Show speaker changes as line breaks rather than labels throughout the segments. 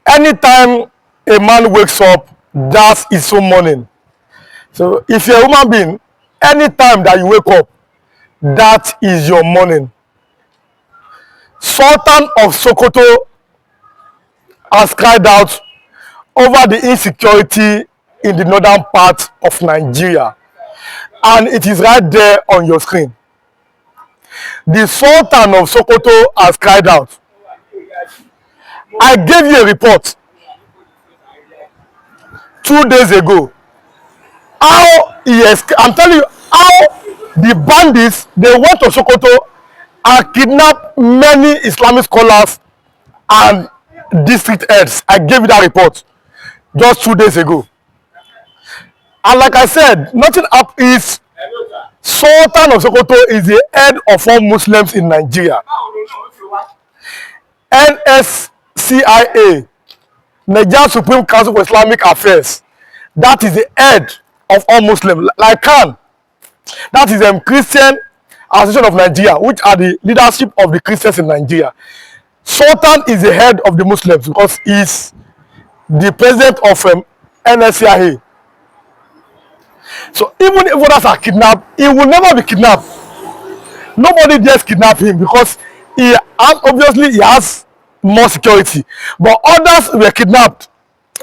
Anytime a man wakes up, that's his own morning. So if you're a human being, anytime that you wake up, that is your morning. Sultan of Sokoto has cried out over the insecurity in the northern part of Nigeria, and it is right there on your screen. The Sultan of Sokoto has cried out. I gave you a report 2 days ago. How I'm telling you how the bandits, they went to Sokoto and kidnapped many Islamic scholars and district heads. I gave you that report just 2 days ago. And like I said, nothing up is Sultan of Sokoto is the head of all Muslims in Nigeria. NSCIA, Nigeria Supreme Council for Islamic Affairs, that is the head of all Muslims. Like Khan, that is Christian Association of Nigeria, which are the leadership of the Christians in Nigeria. Sultan is the head of the Muslims because he's the president of NSCIA. So even if others are kidnapped, he will never be kidnapped. Nobody dares kidnap him because obviously he has more security. But others were kidnapped,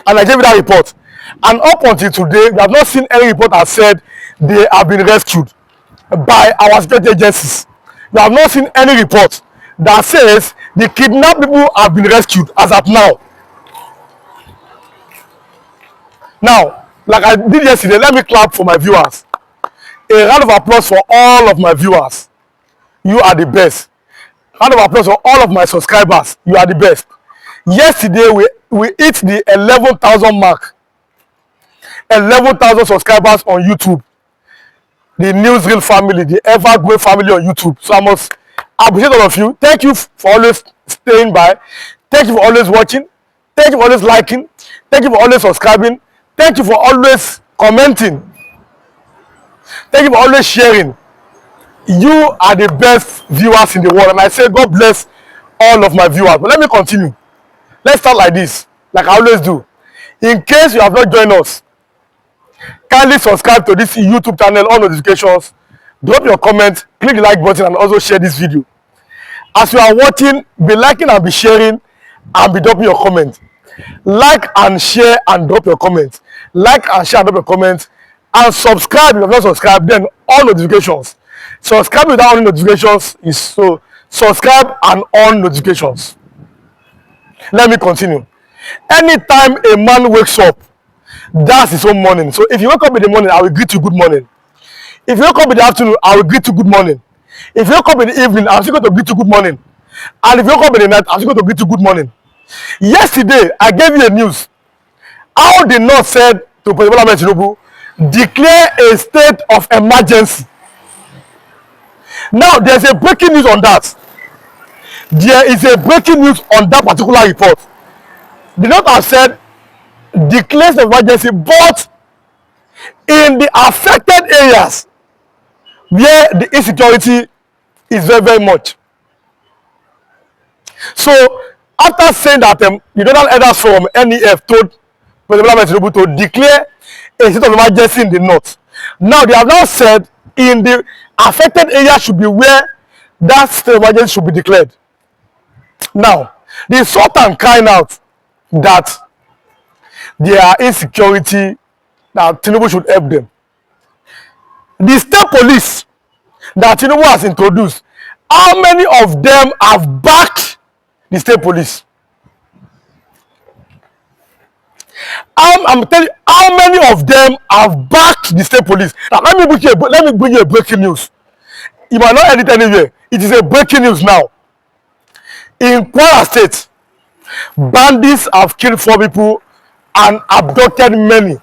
and I gave you that report. And up until today, we have not seen any report that said they have been rescued by our security agencies. We have not seen any report that says the kidnapped people have been rescued as of now. Now, like I did yesterday, let me clap for my viewers. A round of applause for all of my viewers. You are the best. Round of applause for all of my subscribers. You are the best. Yesterday, we hit the 11,000 mark. 11,000 subscribers on YouTube. The Newsreel family, the ever-growing family on YouTube. So I must appreciate all of you. Thank you for always staying by. Thank you for always watching. Thank you for always liking. Thank you for always subscribing. Thank you for always commenting. Thank you for always sharing. You are the best viewers in the world, and I say God bless all of my viewers. But let me continue. Let's start like this, like I always do. In case you have not joined us, kindly subscribe to this YouTube channel, on notifications, drop your comment, click the like button, and also share this video. As you are watching, be liking and be sharing, and be dropping your comment. Like and share and drop your comment. Like and share and drop your comment, and subscribe if you have not subscribed. Then all notifications. Subscribe without on notifications is so subscribe and on notifications. Let me continue. Anytime a man wakes up, that's his own morning. So if you wake up in the morning, I will greet you good morning. If you wake up in the afternoon, I will greet you good morning. If you wake up in the evening, I'm still going to greet you good morning. And if you wake up in the night, I'm still going to greet you good morning. Yesterday, I gave you a news. How the North said to President Tinubu, declare a state of emergency. Now, there's a breaking news on that. There is a breaking news on that particular report. The North has said, declare the emergency, but in the affected areas where the insecurity is very, very much. So, after saying that the Northern Elders from NEF told President Tinubu to declare a state of emergency in the north, now they have now said in the affected area should be where that state of emergency should be declared. Now, the Sultan crying out that there are insecurity, that Tinubu should help them. The state police that Tinubu has introduced, how many of them have backed the state police? I'm telling you, how many of them have backed the state police? Now, let me bring you a breaking news. You might not edit anywhere. It is a breaking news now. In Kwara State, bandits have killed 4 people and abducted many.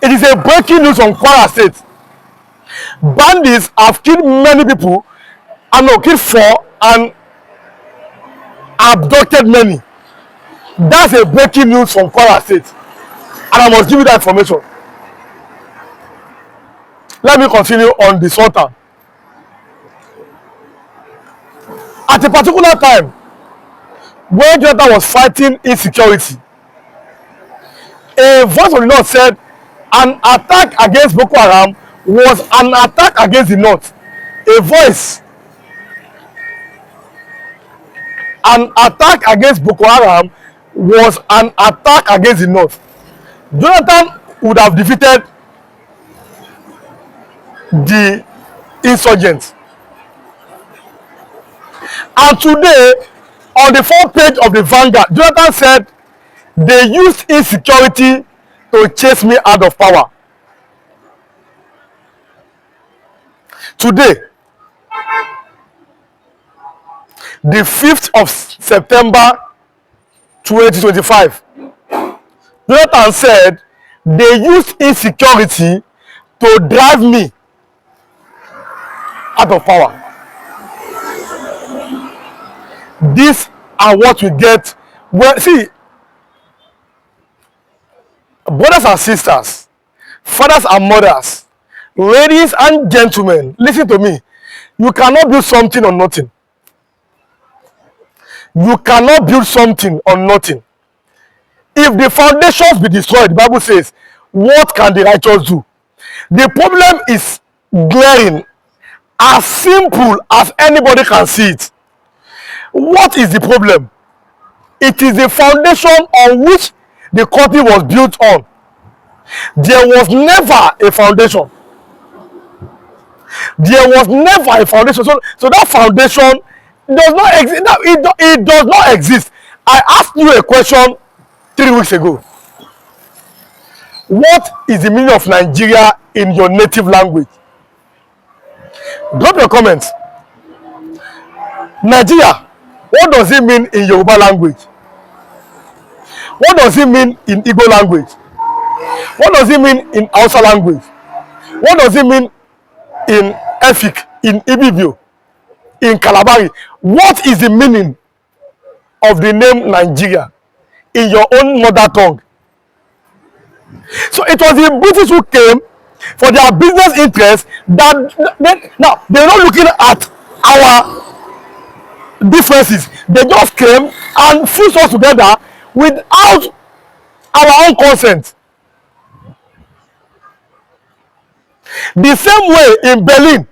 It is a breaking news from Kwara State. Bandits have killed many people and killed 4 and abducted many. That's a breaking news from Kwara State. And I must give you that information. Let me continue on the Sultan. At a particular time, when Jonathan was fighting insecurity, a voice of the North said an attack against Boko Haram was an attack against the North. A voice, an attack against Boko Haram was an attack against the North. Jonathan would have defeated the insurgents. And today, on the front page of the Vanguard, Jonathan said they used insecurity to chase me out of power. Today, the 5th of September 2025, Jonathan said they used insecurity to drive me out of power. These are what we get. Well, see, brothers and sisters, fathers and mothers, ladies and gentlemen, listen to me. You cannot build something on nothing. You cannot build something on nothing. If the foundations be destroyed, the Bible says, what can the righteous do? The problem is glaring, as simple as anybody can see it. What is the problem? It is the foundation on which the country was built on. There was never a foundation. There was never a foundation. So that foundation does not exist. It does not exist. I asked you a question 3 weeks ago. What is the meaning of Nigeria in your native language? Drop your comments. Nigeria, what does it mean in Yoruba language? What does it mean in Igbo language? What does it mean in Hausa language? What does it mean in Efik, in Ibibio, in Kalabari? What is the meaning of the name Nigeria in your own mother tongue? So it was the British who came for their business interests that now they're not looking at our differences. They just came and fused us together without our own consent. The same way in Berlin,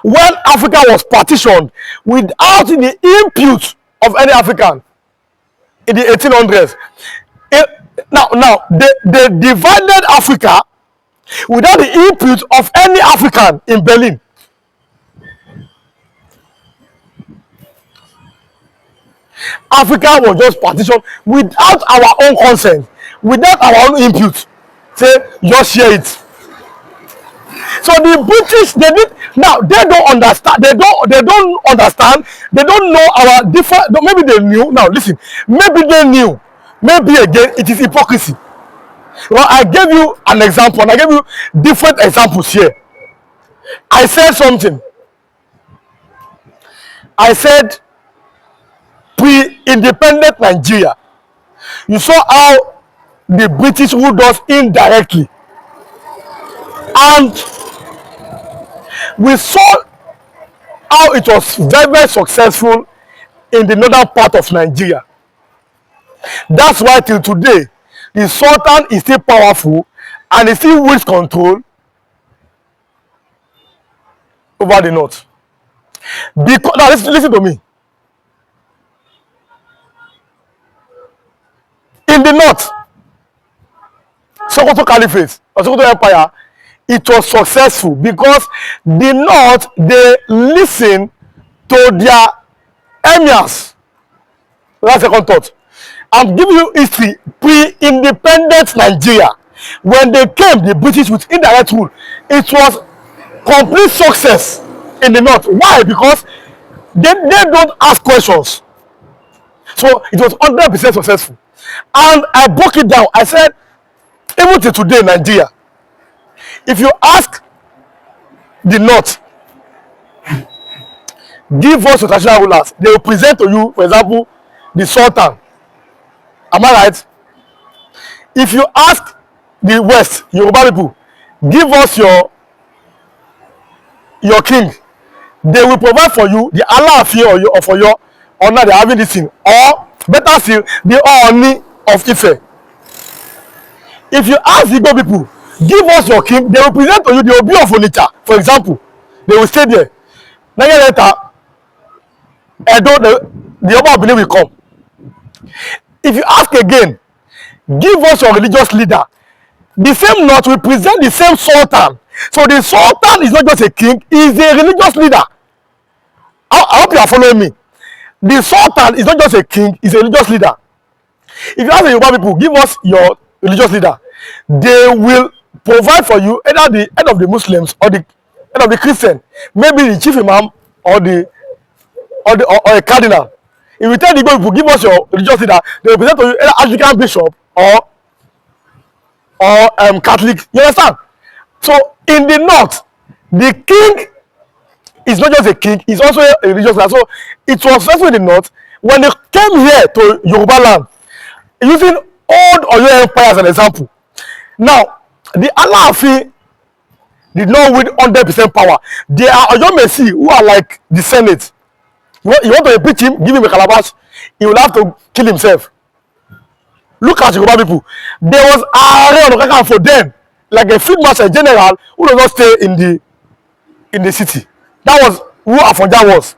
when Africa was partitioned without the input of any African in the 1800s. Now they divided Africa without the input of any African in Berlin. Africa was just partitioned without our own consent, without our own input. Say, just share it. So the British, they don't understand. They don't understand. They don't know our different. Maybe they knew. Now listen. Maybe they knew. Maybe again, it is hypocrisy. Well, I gave you an example, and I gave you different examples here. I said something. I said pre-independent Nigeria. You saw how the British ruled us indirectly, and we saw how it was very, very successful in the northern part of Nigeria. That's why till today, the Sultan is still powerful and he still wields control over the north. Because now listen to me. In the north, Sokoto Caliphate or Sokoto Empire, it was successful because the north, they listen to their emirs. That's second thought. I'm giving you history pre-independent Nigeria. When they came, the British with indirect rule, it was complete success in the north. Why? Because they don't ask questions. So it was 100% successful. And I broke it down. I said, even till today, Nigeria, if you ask the north, give us your traditional rulers, they will present to you, for example, the Sultan. Am I right? If you ask the West, Yoruba people, give us your king, they will provide for you the Allah or for your honor they're having this thing, or Better still, the Ooni of Ife. If you ask the Igbo people, give us your king, they will present to you the Obi of Onitsha, for example. They will stay there. 9 years later, Edo, the Oba of Benin will come. If you ask again, give us your religious leader. The same North will present the same Sultan. So the Sultan is not just a king, he is a religious leader. I hope you are following me. The Sultan is not just a king, he's a religious leader. If you ask the Yoruba people, give us your religious leader, they will provide for you either the head of the Muslims or the head of the Christian, maybe the chief imam or or a cardinal. If you tell the Igbo people, give us your religious leader, they will present to you either Anglican bishop or Catholic. You understand? So in the north, the king is not just a king, he's also a religious leader. So it was successful in the north when they came here to Yoruba land, using old Oyo Empire as an example. Now, the Alaafin did not win 100% power. There are Oyo Mesi who are like the Senate. You want to impeach him, give him a calabash, he will have to kill himself. Look at Yoruba people. There was Ààrẹ Ọ̀nà Kakanfò for them, like a field marshal general who does not stay in the city. That was who Afonja was.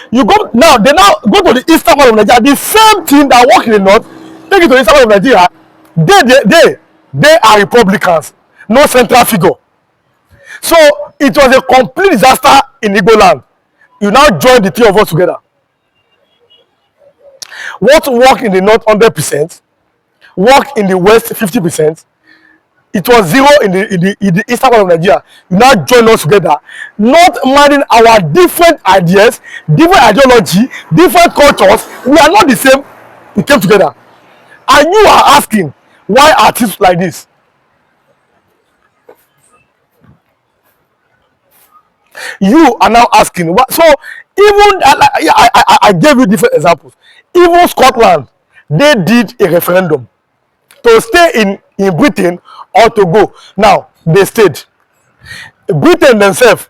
You go now, they now go to the eastern part of Nigeria. The same thing that work in the north, take it to the eastern part of Nigeria. They are Republicans, no central figure. So it was a complete disaster in Igbo land. You now join the three of us together. What work in the north 100%, work in the west 50%. It was zero in the eastern part of Nigeria. You now join us together, not minding our different ideas, different ideology, different cultures. We are not the same. We came together. And you are asking, why artists like this? You are now asking. So even I gave you different examples. Even Scotland, they did a referendum to stay in Britain or to go. Now they stayed. Britain themselves,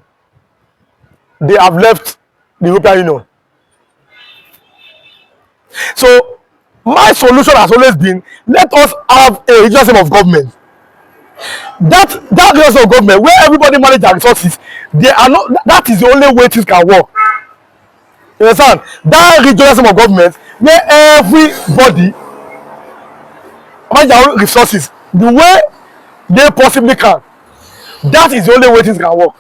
they have left the European Union. So my solution has always been, let us have a regional system of government. That regional system of government where everybody manage their resources, they are not. That is the only way things can work. You understand? That regional system of government where everybody manage their own resources the way they possibly can. That is the only way things can work.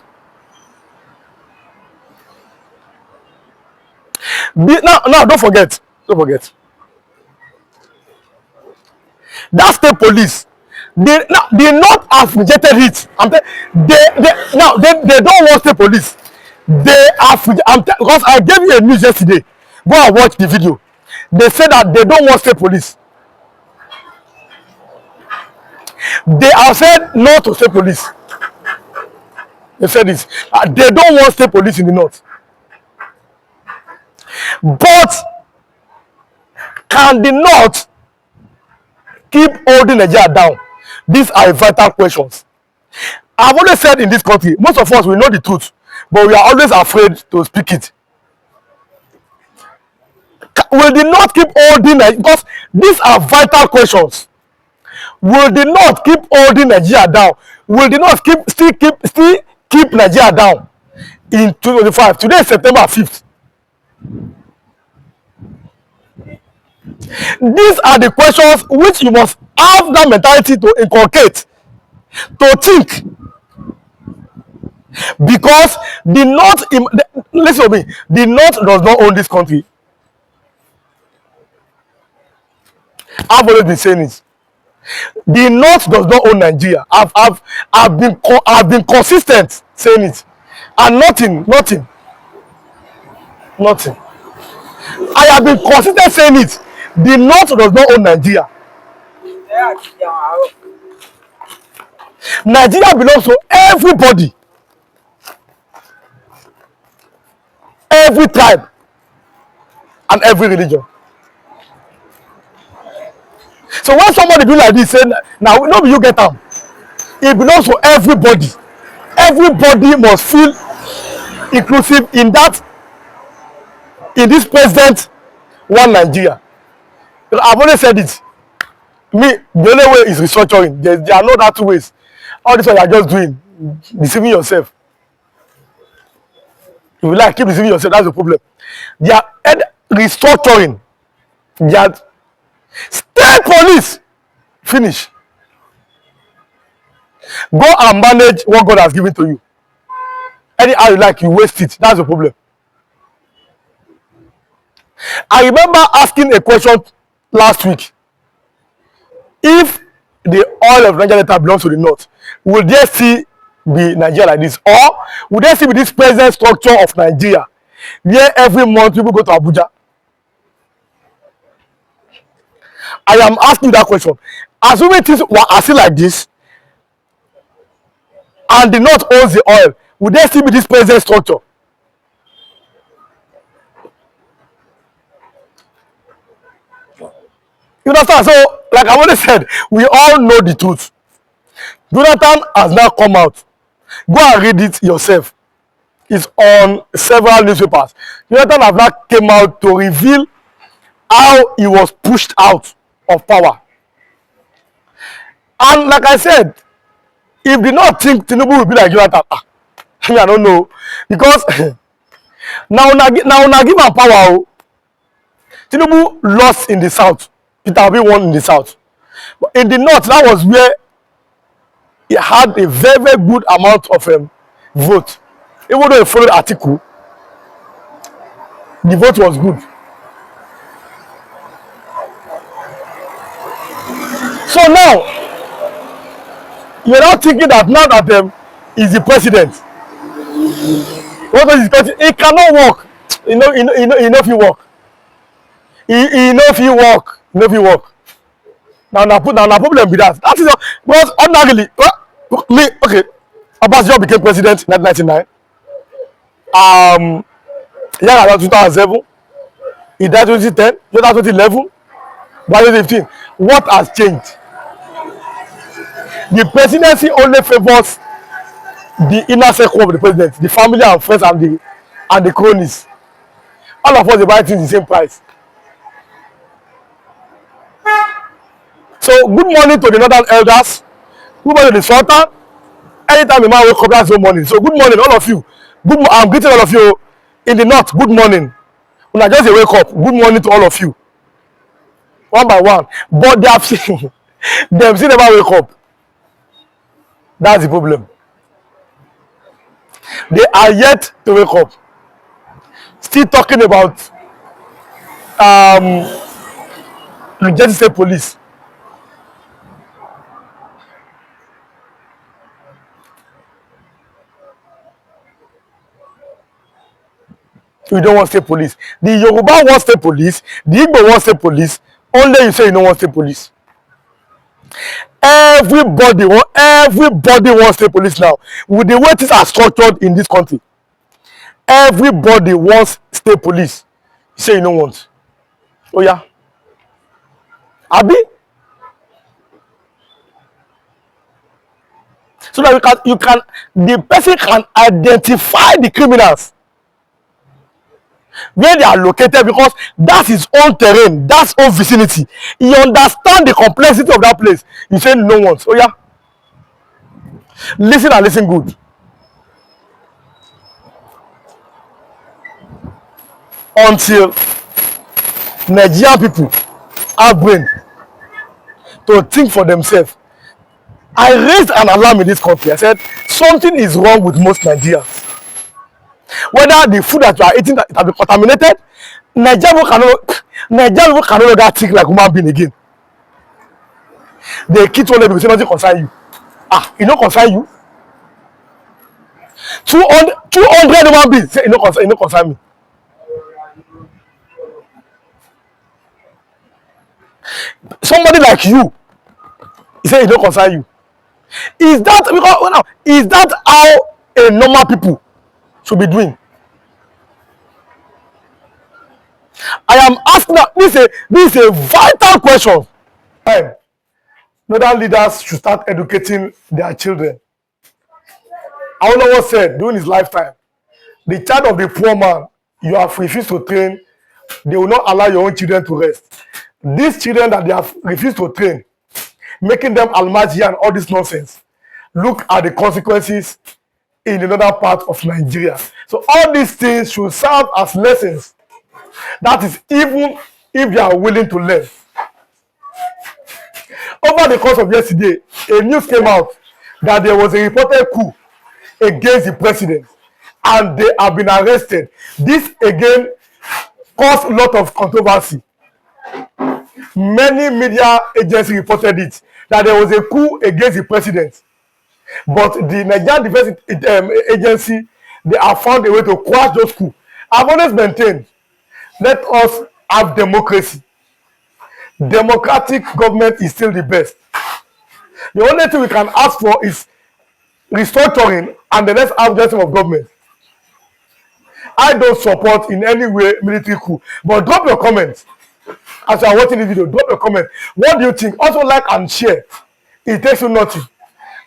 Now, don't forget. That state police, they not have rejected it. They don't want state police. They have. Because I gave you a news yesterday. Go and watch the video. They said that they don't want state police. They have said no to state police. They said this. They don't want state police in the north. But can the north keep holding Nigeria down? These are vital questions. I've always said in this country, most of us, we know the truth, but we are always afraid to speak it. Will the north keep holding Nigeria? Because these are vital questions. Will the north keep holding Nigeria down? Will the north still keep Nigeria down in 2025? Today is September 5th. These are the questions which you must have that mentality to inculcate, to think. Because the north, listen to me, the north does not own this country. I've always been saying it. The north does not own Nigeria. I've been consistent saying it, and nothing. I have been consistent saying it. The north does not own Nigeria. Nigeria belongs to everybody, every tribe, and every religion. So when somebody do like this, say, now no, you get them. It belongs to everybody. Everybody must feel inclusive in that. In this present one Nigeria. I've always said it. Me, the only way is restructuring. There are no other two ways. All this one you are just doing, deceiving yourself. If you like, keep deceiving yourself. That's the problem. They are restructuring. They are state police. Finish. Go and manage what God has given to you. Anyhow you like, you waste it. That's the problem. I remember asking a question last week. If the oil of Nigeria Delta belongs to the north, will there still be Nigeria like this? Or will there still be this present structure of Nigeria where every month people go to Abuja? I am asking that question. Assuming things are still like this, and the north owns the oil, will there still be this present structure? You understand? So, like I already said, we all know the truth. Jonathan has now come out. Go and read it yourself. It's on several newspapers. Jonathan has now came out to reveal how he was pushed out of power. And like I said, if they not think Tinubu will be like Jonathan, I don't know. Because now give him power. Tinubu lost in the south. Peter Obi won in the south. But in the north, that was where he had a very, very good amount of vote. Even though he followed the article, the vote was good. So now, you're not thinking that now that he's the president, what is president? He cannot work. He know if he work. He know if he work. He know if he work. Now problem with that. That is because ordinarily, okay, Obasanjo became president in 1999. Yeah, around 2007. He died 2010, 2011, 2015. What has changed? The presidency only favors the inner circle of the president, the family and friends and the cronies. All of us are buying things the same price. So good morning to the northern elders. Good morning to the sultan. Anytime a man wake up, that's good morning. So good morning, all of you. I'm greeting all of you in the north. Good morning. When I just wake up, good morning to all of you. One by one. But they have seen them still never wake up. That's the problem. They are yet to wake up. Still talking about New Jersey State Police. You don't want state police. The Yoruba wants state police. The Igbo wants state police. Only you say you don't want state police. Everybody wants state police now. With the way things are structured in this country, everybody wants state police. You say you don't want. Oh yeah. Abi? So that the person can identify the criminals where they are located, because that's his own terrain, that's own vicinity. He understands the complexity of that place. You say no one. Oh yeah. Listen and listen good. Until Nigerian people have brain to think for themselves. I raised an alarm in this country. I said something is wrong with most Nigerians. Whether the food that you are eating that it has been contaminated, Nigerian people cannot longer think like human being again. They keep one of them, say nothing concern you. It don't concern you. 200 human beings say it don't concern me. Somebody like you, he say it don't concern you. Is that how a normal people should be doing? I am asking that this is a vital question. Northern leaders should start educating their children. Awolowo said during his lifetime, the child of the poor man you have refused to train, they will not allow your own children to rest. These children that they have refused to train, making them almaji and all this nonsense. Look at the consequences in another part of Nigeria. So all these things should serve as lessons. That is, even if they are willing to learn. Over the course of yesterday, a news came out that there was a reported coup against the president, and they have been arrested. This again caused a lot of controversy. Many media agencies reported it, that there was a coup against the president, but the Nigerian Defense Agency, they have found a way to quash those coups. I've always maintained, let us have democracy. Democratic government is still the best. The only thing we can ask for is restructuring, and the next have system of government. I don't support in any way military coup, but drop your comments as you are watching this video. Drop your comment. What do you think? Also like and share. It takes you nothing.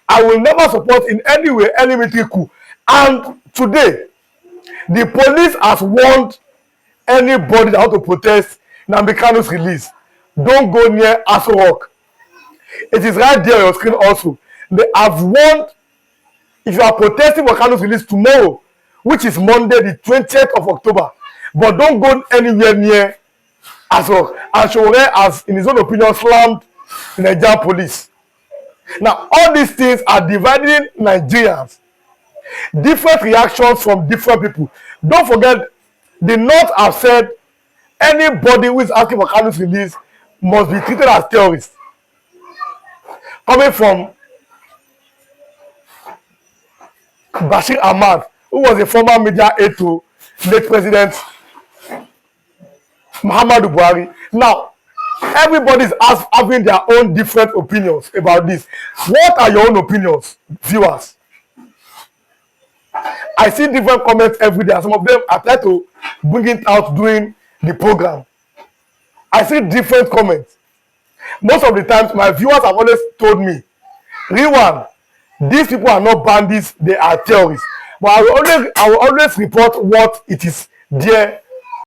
I will never support in any way any military coup. And today, the police has warned anybody that want to protest Nnamdi release. Don't go near Aso Rock. It is right there on your screen also. They have warned, if you are protesting for Kanu's release tomorrow, which is Monday, the 20th of October, but don't go anywhere near Aso Rock. And Showore has, in his own opinion, slammed the Nigerian police. Now, all these things are dividing Nigerians. Different reactions from different people. Don't forget, the North have said anybody who is asking for Kanu's release must be treated as terrorists. Coming from Bashir Ahmad, who was a former media aide to late President Muhammadu Buhari. Now, everybody is having their own different opinions about this. What are your own opinions, viewers? I see different comments every day. Some of them I try to bring it out during the program. I see different comments. Most of the times, my viewers have always told me, Rewan, these people are not bandits, they are terrorists. But I will always report what it is there